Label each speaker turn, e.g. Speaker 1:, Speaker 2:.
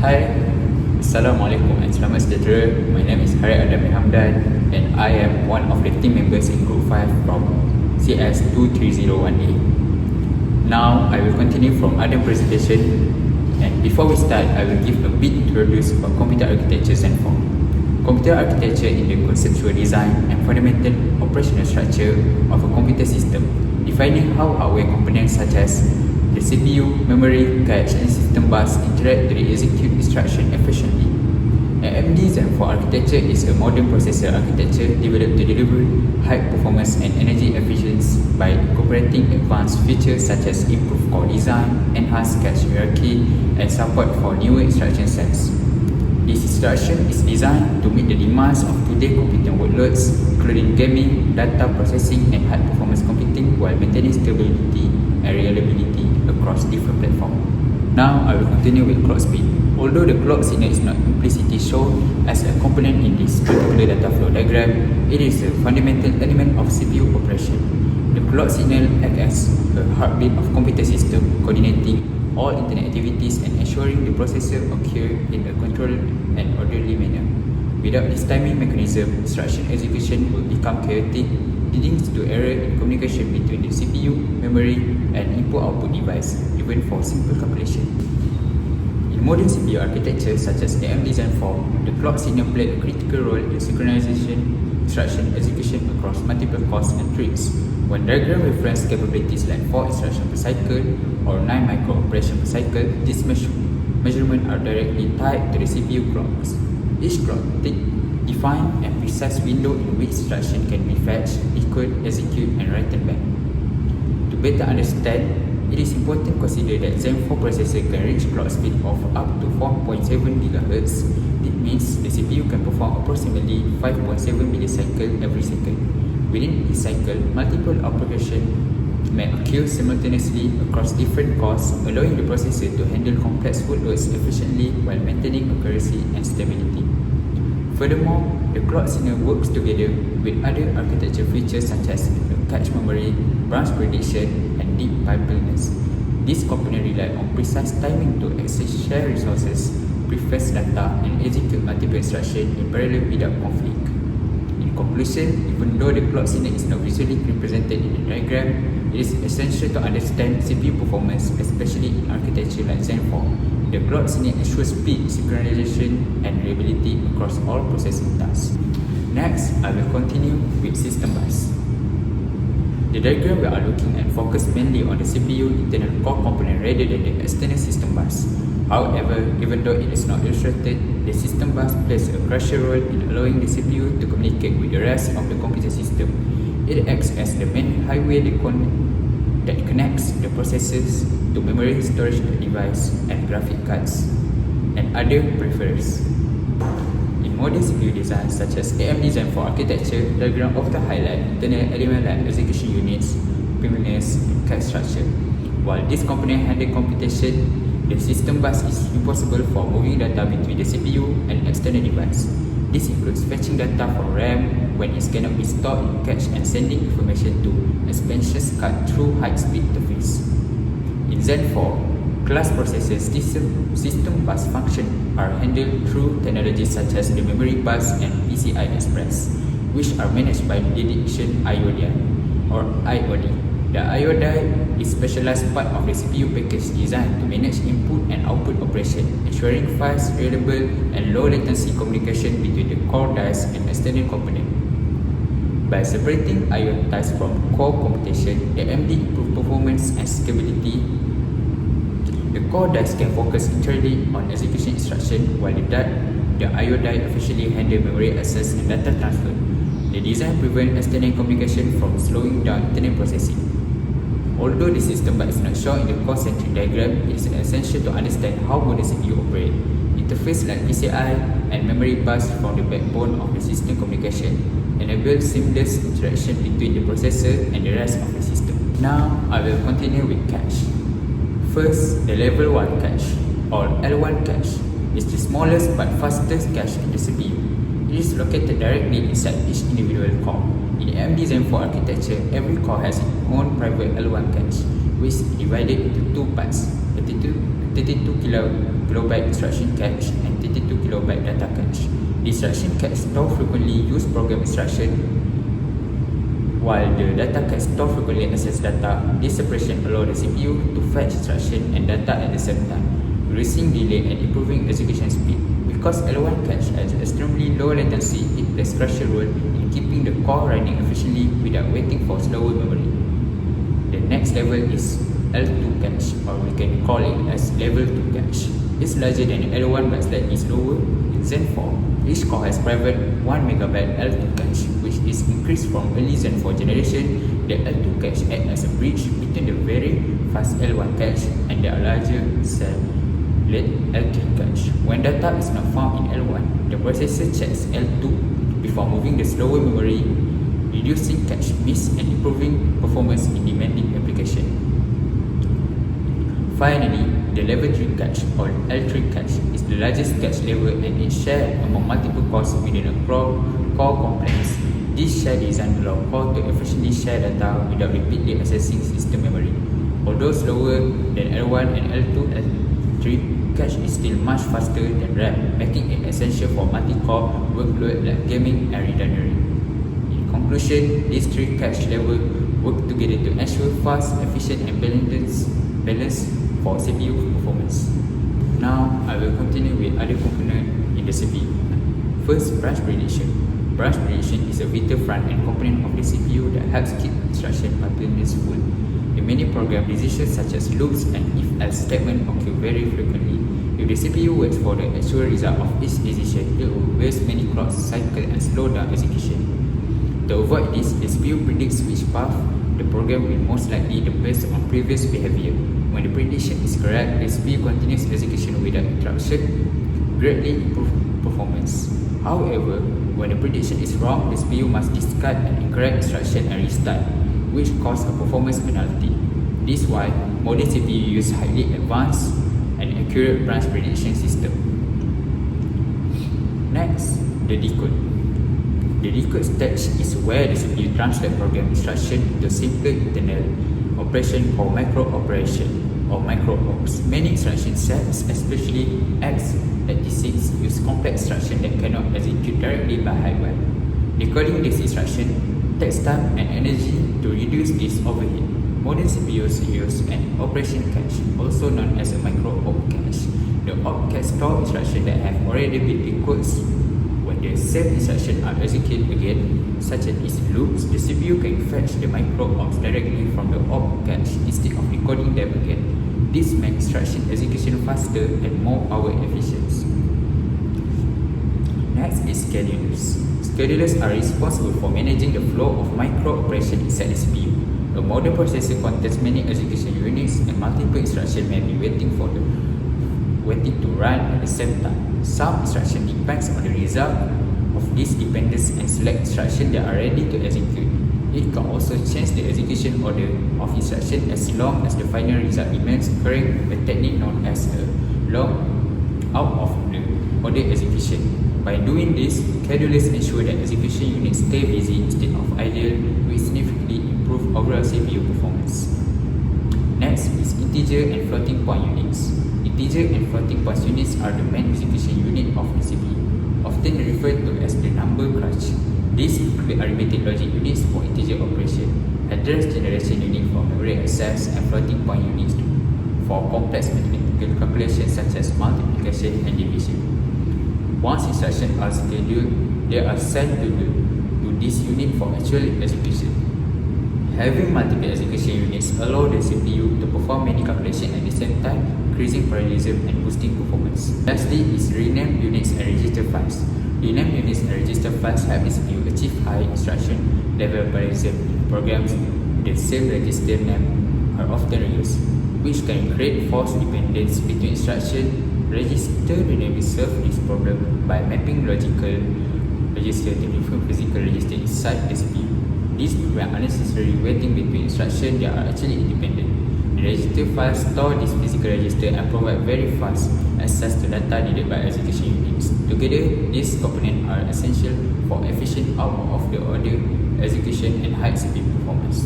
Speaker 1: Hai, Assalamualaikum and selamat sejahtera. My name is Harith and I am one of the team members in Group 5 from CSC429. Now, I will continue from other presentation, and before we start, I will give a bit introduction about computer architecture and form. Computer architecture is the conceptual design and fundamental operational structure of a computer system, defining how hardware components such as the CPU, memory, cache, and system bus interact to execute instruction efficiently. AMD Zen 4 architecture is a modern processor architecture developed to deliver high performance and energy efficiency by incorporating advanced features such as improved core design, enhanced cache hierarchy, and support for newer instruction sets. This instruction is designed to meet the demands of today's computing workloads, including gaming, data processing, and high-performance computing, while maintaining stability and reliability across different platforms. Now, I will continue with clock speed. Although the clock signal is not implicitly shown as a component in this particular data flow diagram, it is a fundamental element of CPU operation. The clock signal acts as a heartbeat of computer system, coordinating all internet activities and ensuring the processor occur in a controlled and orderly manner. Without this timing mechanism, instruction execution will become chaotic, leading to error in communication between the CPU, memory, and input-output device, even for simple calculation. In modern CPU architecture such as AMD Zen 4, the clock signal plays a critical role in synchronization instruction execution across multiple cores and threads. When diagram reference capabilities like 4 instructions per cycle or 9 micro operations per cycle, these measurements are directly tied to the CPU clocks. Each clock defines a precise window in which instruction can be fetched, equal, execute, and written back. To better understand, it is important to consider that Zen 4 processor can reach clock speed of up to 4.7 GHz. This means the CPU can perform approximately 5.7 millicycles every second. Within each cycle, multiple operations may occur simultaneously across different cores, allowing the processor to handle complex workloads efficiently while maintaining accuracy and stability. Furthermore, the clock signal works together with other architecture features such as cache memory, branch prediction, and deep pipeliness. These components rely on precise timing to access shared resources, preface data, and execute multiple instructions in parallel without conflict. In conclusion, even though the clock signal is not visually represented in the diagram, it is essential to understand CPU performance, especially in architecture like Zen 4. The clock signal ensures speed, synchronization, and reliability across all processing tasks. Next, I will continue with system bus. The diagram we are looking at focuses mainly on the CPU internal core component rather than the external system bus. However, even though it is not illustrated, the system bus plays a crucial role in allowing the CPU to communicate with the rest of the computer system. It acts as the main highway that connects the processors to memory storage device and graphic cards and other peripherals. In modern CPU designs such as AMD Zen 4 architecture, diagram often highlight internal elements like execution units, primitives, and cache structure. While this component handle computation, the system bus is responsible for moving data between the CPU and external device. This includes fetching data from RAM when it cannot be stored in cache and sending information to expansion card through high-speed interface. In Zen 4, class processors system bus functions are handled through technologies such as the memory bus and PCI Express, which are managed by the dedication IO or IOD. The IOD is a specialized part of the CPU package designed to manage input and output operation, ensuring fast, reliable, and low latency communication between the core dice and external component. By separating IO dice from core computation, the AMD improves performance and scalability. The core dice can focus entirely on execution instruction, while the IO die efficiently handle memory access and data transfer. The design prevents external communication from slowing down internal processing. Although the system bus is not shown in the core-centric diagram, it is essential to understand how modern CPU operate. Interfaces like PCI and memory bus from the backbone of the system communication enable seamless interaction between the processor and the rest of the system. Now, I will continue with cache. First, the level 1 cache, or L1 cache, is the smallest but fastest cache in the CPU. It is located directly inside each individual core. In AMD Zen 4 architecture, every core has its own private L1 cache, which is divided into two parts, 32 kilobyte instruction cache and 32 kilobyte data cache. The instruction cache store frequently used program instruction, while the data cache store frequently access data. This separation allows the CPU to fetch instruction and data at the same time, reducing delay and improving execution speed. Because L1 cache has extremely low latency, it plays crucial role in keeping the core running efficiently without waiting for slower memory. The next level is L2 cache, or we can call it as level 2 cache. It's larger than L1 but slightly slower. In Zen 4, each core has private 1 MB L2 cache, which is increased from early Zen 4 generation. The L2 cache acts as a bridge between the very fast L1 cache and the larger cell L3 cache. When data is not found in L1, the processor checks L2 before moving the slower memory, reducing cache miss and improving performance in demanding application. Finally, the level 3 cache or L3 cache is the largest cache level and is shared among multiple cores within a core complex. This shared design allows core to efficiently share data without repeatedly accessing system memory. Although slower than L1 and L2, L3 cache is still much faster than RAM, making it essential for multi-core workload like gaming and redundancy. In conclusion, these three cache levels work together to ensure fast, efficient and balance for CPU performance. Now, I will continue with other components in the CPU. First, branch prediction. Branch prediction is a vital front-end component of the CPU that helps keep instruction pipelines full. In many program, decisions such as loops and if-else statements occur very frequently. If the CPU waits for the actual result of each decision, it will waste many clock cycles and slow down execution. To avoid this, the CPU predicts which path the program will most likely be based on previous behavior. When the prediction is correct, the CPU continues execution without interruption, greatly improving performance. However, when the prediction is wrong, the CPU must discard an incorrect instruction and restart, which causes a performance penalty. This is why modern CPU use highly advanced and accurate branch prediction system. Next, the decode. The decode stage is where the CPU translates program instruction into simpler internal operation called micro operation or micro ops. Many instruction sets, especially x86, use complex instructions that cannot execute directly by hardware. Decoding this instruction takes time and energy to reduce this overhead. Modern CPUs use an operation cache, also known as a micro op cache. The op cache stores instructions that have already been decoded. When the same instructions are executed again, such as its loops, the CPU can fetch the micro ops directly from the op cache instead of decoding them again. This makes instruction execution faster and more power efficient. Next is schedulers. Schedulers are responsible for managing the flow of micro operations inside the CPU. A modern processor contains many execution units and multiple instructions may be waiting to run at the same time. Some instruction depends on the result of this dependence and select instructions that are ready to execute. It can also change the execution order of instruction as long as the final result remains correct, a technique known as a long out of the order execution. By doing this, schedulers ensure that execution units stay busy instead of idle, which significantly improve overall CPU performance. Next is integer and floating point units. Integer and floating point units are the main execution unit of the CPU, often referred to as the number crunch. These include arithmetic logic units for integer operation, address generation unit for memory access, and floating point units for complex mathematical calculations such as multiplication and division. Once instructions are scheduled, they are sent to this unit for actual execution. Having multiple execution units allows the CPU to perform many calculations at the same time, increasing parallelism and boosting performance. Lastly is rename units and register files. Rename units and register files help the CPU achieve high instruction level parallelism. Programs with the same register name are often used, which can create false dependence between instructions. Register renaming solves this problem by mapping logical register to different physical register inside the CPU. This prevents unnecessary waiting between instructions that are actually independent. The register files store this physical register and provide very fast access to data needed by execution units. Together, these components are essential for efficient output of the order execution and high CPU performance.